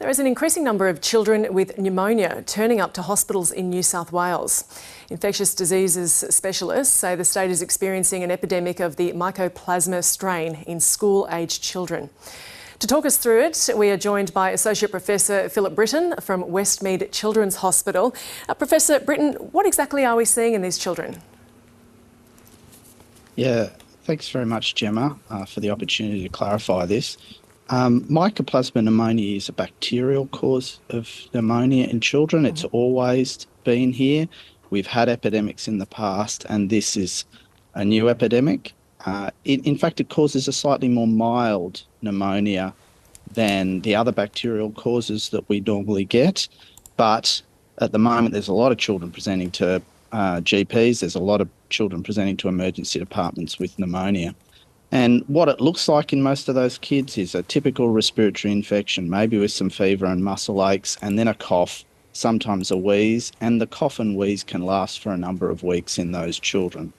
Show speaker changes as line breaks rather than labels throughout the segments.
There is an increasing number of children with pneumonia turning up to hospitals in New South Wales. Infectious diseases specialists say the state is experiencing an epidemic of the microplasma strain in school-aged children. To talk us through it, we are joined by Associate Professor Philip Britton from Westmead Children's Hospital. Professor Britton, what exactly are we seeing in these children?
Yeah, thanks very much, Gemma, for the opportunity to clarify this. Mycoplasma pneumonia is a bacterial cause of pneumonia in children. It's always been here. We've had epidemics in the past, and this is a new epidemic. In fact, it causes a slightly more mild pneumonia than the other bacterial causes that we normally get. But at the moment, there's a lot of children presenting to GPs. There's a lot of children presenting to emergency departments with pneumonia. And what it looks like in most of those kids is a typical respiratory infection, maybe with some fever and muscle aches, and then a cough, sometimes a wheeze, and the cough and wheeze can last for a number of weeks in those children.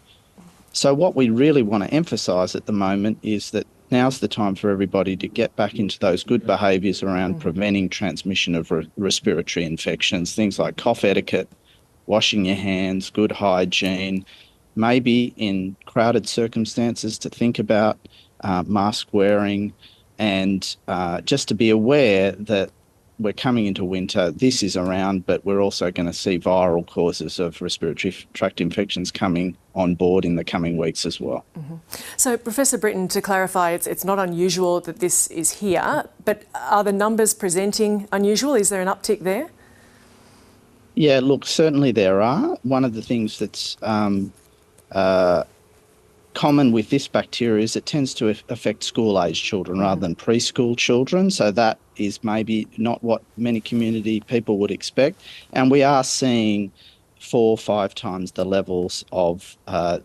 So what we really want to emphasise at the moment is that now's the time for everybody to get back into those good behaviours around preventing transmission of respiratory infections, things like cough etiquette, washing your hands, good hygiene, maybe in crowded circumstances to think about mask wearing, and just to be aware that we're coming into winter, this is around, but we're also going to see viral causes of respiratory tract infections coming on board in the coming weeks as well.
So, Professor Britton, to clarify, it's not unusual that this is here, but are the numbers presenting unusual? Is there an uptick there?
Yeah, look, certainly there are. One of the things that's common with this bacteria is it tends to affect school-aged children rather than preschool children. So that is maybe not what many community people would expect. And we are seeing 4 or 5 times the levels of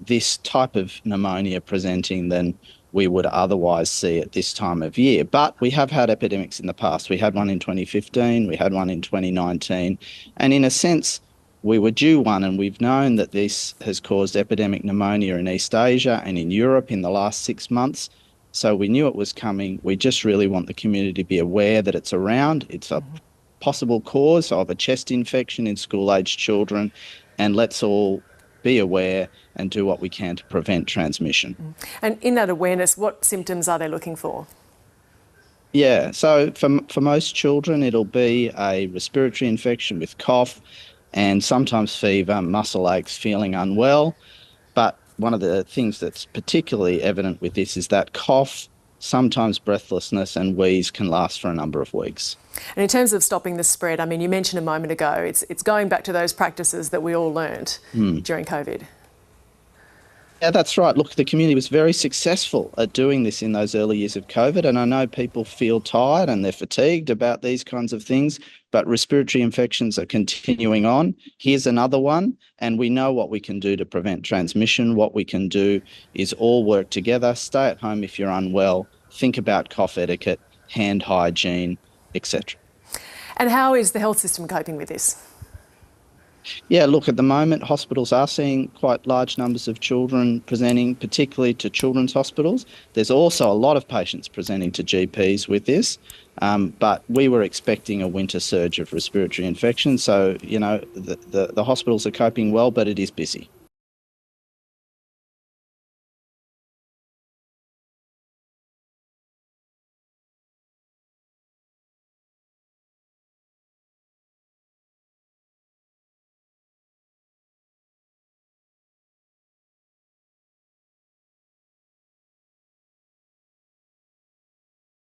this type of pneumonia presenting than we would otherwise see at this time of year. But we have had epidemics in the past. We had one in 2015, we had one in 2019. And in a sense, we were due one, and we've known that this has caused epidemic pneumonia in East Asia and in Europe in the last 6 months. So we knew it was coming. We just really want the community to be aware that it's around. It's a possible cause of a chest infection in school-aged children, and let's all be aware and do what we can to prevent transmission.
And in that awareness, what symptoms are they looking for?
Yeah, so for most children, it'll be a respiratory infection with cough, and sometimes fever, muscle aches, feeling unwell. But one of the things that's particularly evident with this is that cough, sometimes breathlessness and wheeze can last for a number of weeks.
And in terms of stopping the spread, I mean, you mentioned a moment ago, it's going back to those practices that we all learned during COVID.
Yeah, that's right. Look, the community was very successful at doing this in those early years of COVID, and I know people feel tired and they're fatigued about these kinds of things, but respiratory infections are continuing on. Here's another one, and we know what we can do to prevent transmission. What we can do is all work together, stay at home if you're unwell, think about cough etiquette, hand hygiene, etc.
And how is the health system coping with this?
Yeah, look, at the moment, hospitals are seeing quite large numbers of children presenting, particularly to children's hospitals. There's also a lot of patients presenting to GPs with this, but we were expecting a winter surge of respiratory infections. So, you know, the hospitals are coping well, but it is busy.